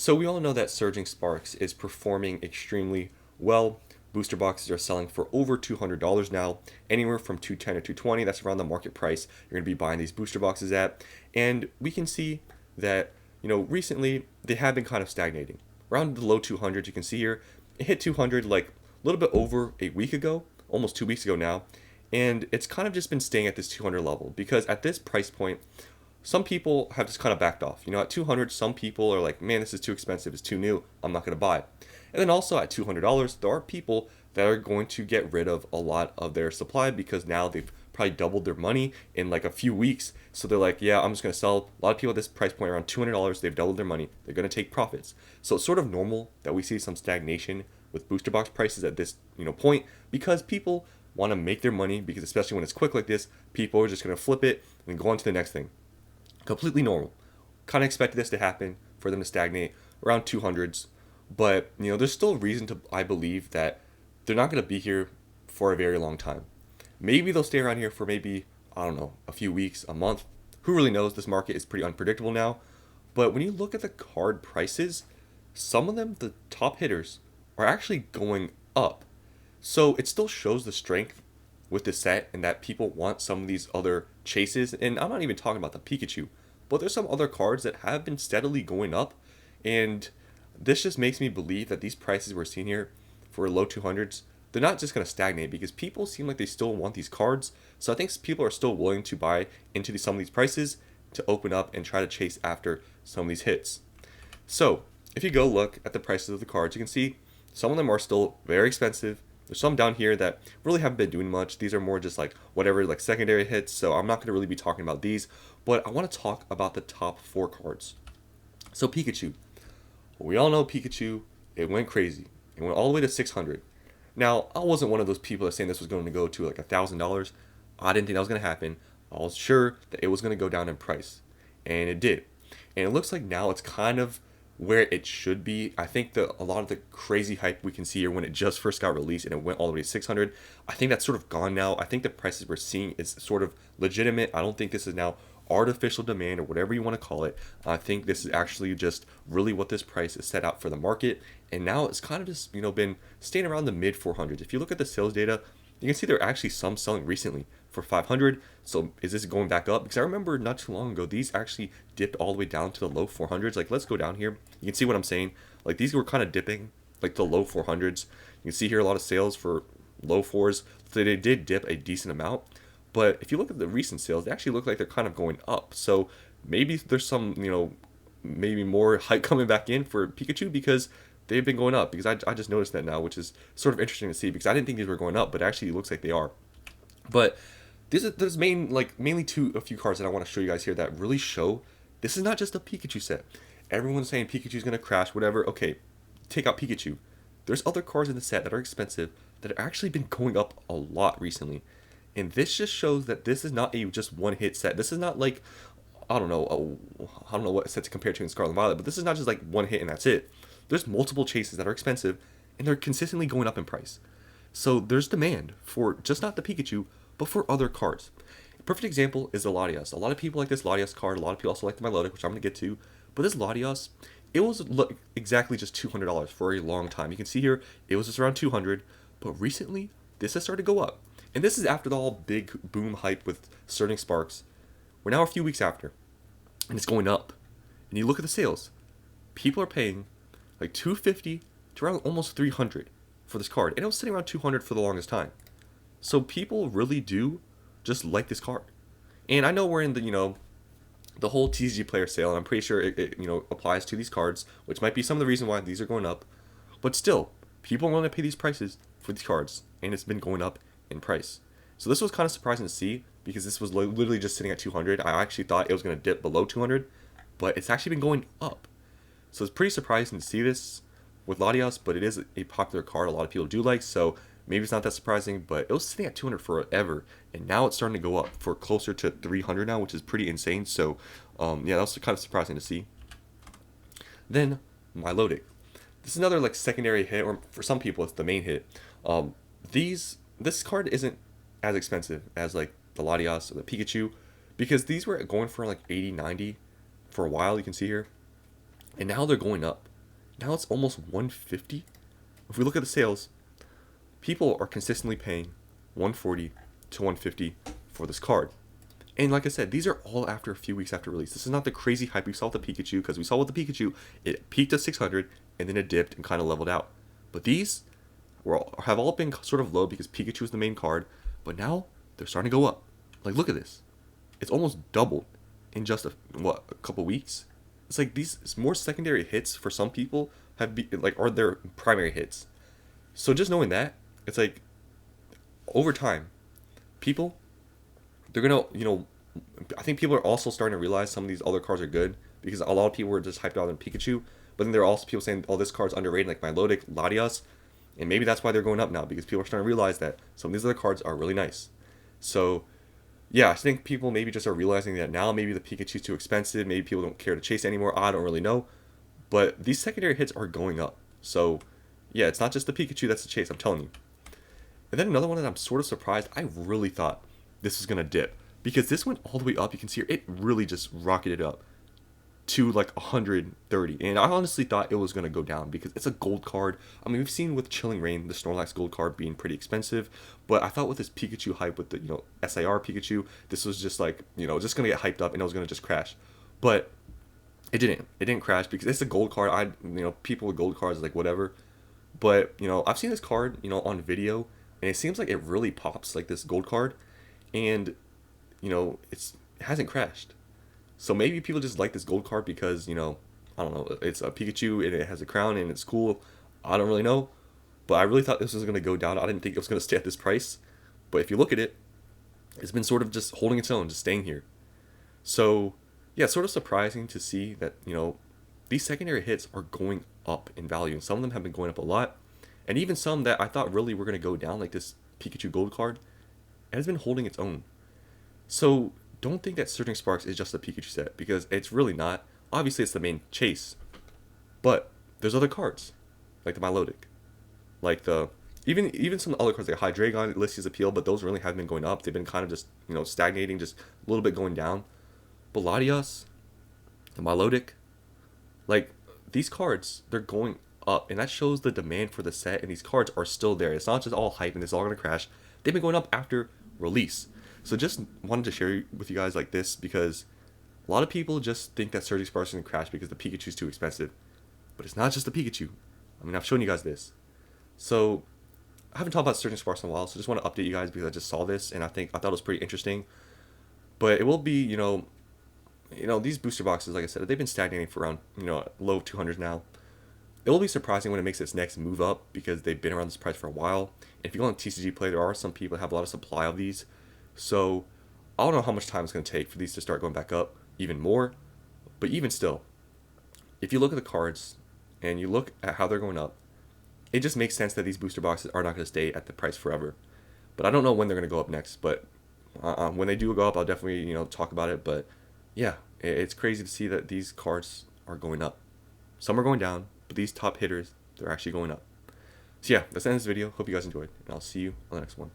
So we all know that Surging Sparks is performing extremely well. Booster boxes are selling for over $200 now, anywhere from 210 to 220. That's around the market price you're going to be buying these booster boxes at. And we can see that, recently they have been kind of stagnating. Around the low 200s, you can see here, it hit 200 like a little bit over a week ago, almost 2 weeks ago now. And it's kind of just been staying at this 200 level because at this price point, some people have just kind of backed off. At 200, some people are like, man, this is too expensive. It's too new. I'm not going to buy. And then also at $200, there are people that are going to get rid of a lot of their supply because now they've probably doubled their money in like a few weeks. So they're like, yeah, I'm just going to sell. A lot of people at this price point around $200, they've doubled their money. They're going to take profits. So it's sort of normal that we see some stagnation with booster box prices at this, point because people want to make their money because especially when it's quick like this, people are just going to flip it and go on to the next thing. Completely normal. Kind of expected this to happen for them to stagnate around 200s, but there's still reason to I believe that they're not going to be here for a very long time. Maybe they'll stay around here for maybe I don't know a few weeks, a month. Who really knows? This market is pretty unpredictable now. But when you look at the card prices, some of them, the top hitters, are actually going up. So it still shows the strength with the set and that people want some of these other chases. And I'm not even talking about the Pikachu, but there's some other cards that have been steadily going up. And this just makes me believe that these prices we're seeing here for low 200s, they're not just going to stagnate because people seem like they still want these cards. So I think people are still willing to buy into some of these prices to open up and try to chase after some of these hits. So if you go look at the prices of the cards, you can see some of them are still very expensive. There's some down here that really haven't been doing much. These are more just like whatever, like secondary hits. So I'm not going to really be talking about these, but I want to talk about the top 4 cards. So Pikachu. We all know Pikachu. It went crazy. It went all the way to 600. Now, I wasn't one of those people that saying this was going to go to like $1,000. I didn't think that was going to happen. I was sure that it was going to go down in price. And it did. And it looks like now it's kind of where it should be. I think a lot of the crazy hype we can see here when it just first got released and it went all the way to 600, I think that's sort of gone now. I think the prices we're seeing is sort of legitimate. I don't think this is now artificial demand or whatever you want to call it. I think this is actually just really what this price is set out for the market. And now it's kind of just, been staying around the mid 400s. If you look at the sales data, you can see there are actually some selling recently for 500. So is this going back up? Because I remember not too long ago, these actually dipped all the way down to the low 400s. Like, let's go down here. You can see what I'm saying. Like, these were kind of dipping, like the low 400s. You can see here a lot of sales for low 4s. So they did dip a decent amount. But if you look at the recent sales, they actually look like they're kind of going up. So maybe there's some, maybe more hype coming back in for Pikachu because they've been going up. Because I just noticed that now, which is sort of interesting to see because I didn't think these were going up, but actually it looks like they are. But there's mainly a few cards that I want to show you guys here that really show this is not just a Pikachu set. Everyone's saying Pikachu's going to crash, whatever. Okay, take out Pikachu. There's other cards in the set that are expensive that have actually been going up a lot recently. And this just shows that this is not a just one hit set. This is not like, I don't know what set to compare to in Scarlet and Violet, but this is not just like one hit and that's it. There's multiple chases that are expensive and they're consistently going up in price. So there's demand for just not the Pikachu, but for other cards. A perfect example is the Latias. A lot of people like this Latias card. A lot of people also like the Milotic, which I'm going to get to. But this Latias, it was exactly just $200 for a long time. You can see here, it was just around 200, but recently this has started to go up. And this is after the whole big boom hype with Surging Sparks. We're now a few weeks after, and it's going up. And you look at the sales. People are paying like $250 to around almost $300 for this card. And it was sitting around $200 for the longest time. So people really do just like this card. And I know we're in the whole TCG player sale, and I'm pretty sure it applies to these cards, which might be some of the reason why these are going up. But still, people want to pay these prices for these cards, and it's been going up in price. So this was kind of surprising to see because this was literally just sitting at 200. I actually thought it was going to dip below 200, but it's actually been going up. So it's pretty surprising to see this with Latias, but it is a popular card a lot of people do like, so maybe it's not that surprising, but it was sitting at 200 forever, and now it's starting to go up for closer to 300 now, which is pretty insane. So yeah, that was kind of surprising to see. Then Milotic. This is another like secondary hit, or for some people it's the main hit. This card isn't as expensive as like the Latias or the Pikachu because these were going for like 80, 90 for a while, you can see here. And now they're going up. Now it's almost 150. If we look at the sales, people are consistently paying 140 to 150 for this card. And like I said, these are all after a few weeks after release. This is not the crazy hype we saw with the Pikachu, because we saw with the Pikachu, it peaked at 600 and then it dipped and kind of leveled out. But these have all been sort of low because Pikachu is the main card, but now they're starting to go up. Like, look at this. It's almost doubled in just a couple weeks. It's like these more secondary hits for some people are their primary hits. So just knowing that, it's like over time, people, they're gonna, I think people are also starting to realize some of these other cards are good, because a lot of people were just hyped out on Pikachu, but then there are also people saying, oh, this card's underrated, like Milotic, Latias, and maybe that's why they're going up now, because people are starting to realize that some of these other cards are really nice. So yeah, I think people maybe just are realizing that now. Maybe the Pikachu's too expensive, maybe people don't care to chase anymore, I don't really know, but these secondary hits are going up. So yeah, it's not just the Pikachu that's the chase, I'm telling you. And then another one that I'm sort of surprised, I really thought this was going to dip, because this went all the way up. You can see here, it really just rocketed up to like 130, and I honestly thought it was going to go down because it's a gold card. I mean, we've seen with Chilling Reign the Snorlax gold card being pretty expensive, but I thought with this Pikachu hype, with the SIR Pikachu, this was just like just going to get hyped up and it was going to just crash. But it didn't crash because it's a gold card. People with gold cards, like, whatever. But I've seen this card on video, and it seems like it really pops, like this gold card, and it hasn't crashed. So maybe people just like this gold card because I don't know, it's a Pikachu and it has a crown and it's cool. I don't really know, but I really thought this was going to go down. I didn't think it was going to stay at this price. But if you look at it, it's been sort of just holding its own, just staying here. So yeah, it's sort of surprising to see that these secondary hits are going up in value, and some of them have been going up a lot, and even some that I thought really were going to go down, like this Pikachu gold card, it has been holding its own. So don't think that Surging Sparks is just a Pikachu set, because it's really not. Obviously, it's the main chase, but there's other cards, like the Milotic, like the even some other cards like Hydreigon, Alicia's Appeal, but those really haven't been going up. They've been kind of just stagnating, just a little bit going down. But Latias, the Milotic, like, these cards, they're going up, and that shows the demand for the set, and these cards are still there. It's not just all hype and it's all gonna crash. They've been going up after release. So just wanted to share with you guys like this, because a lot of people just think that Surging Sparks is going to crash because the Pikachu's too expensive. But it's not just the Pikachu. I mean, I've shown you guys this. So I haven't talked about Surging Sparks in a while, so just want to update you guys because I just saw this and I thought it was pretty interesting. But it will be, these booster boxes, like I said, they've been stagnating for around, low 200s now. It will be surprising when it makes its next move up, because they've been around this price for a while. And if you go on TCG Play, there are some people that have a lot of supply of these. So I don't know how much time it's going to take for these to start going back up even more. But even still, if you look at the cards and you look at how they're going up, it just makes sense that these booster boxes are not going to stay at the price forever. But I don't know when they're going to go up next. But when they do go up, I'll definitely talk about it. But yeah, it's crazy to see that these cards are going up. Some are going down, but these top hitters, they're actually going up. So yeah, that's the end of this video. Hope you guys enjoyed, and I'll see you on the next one.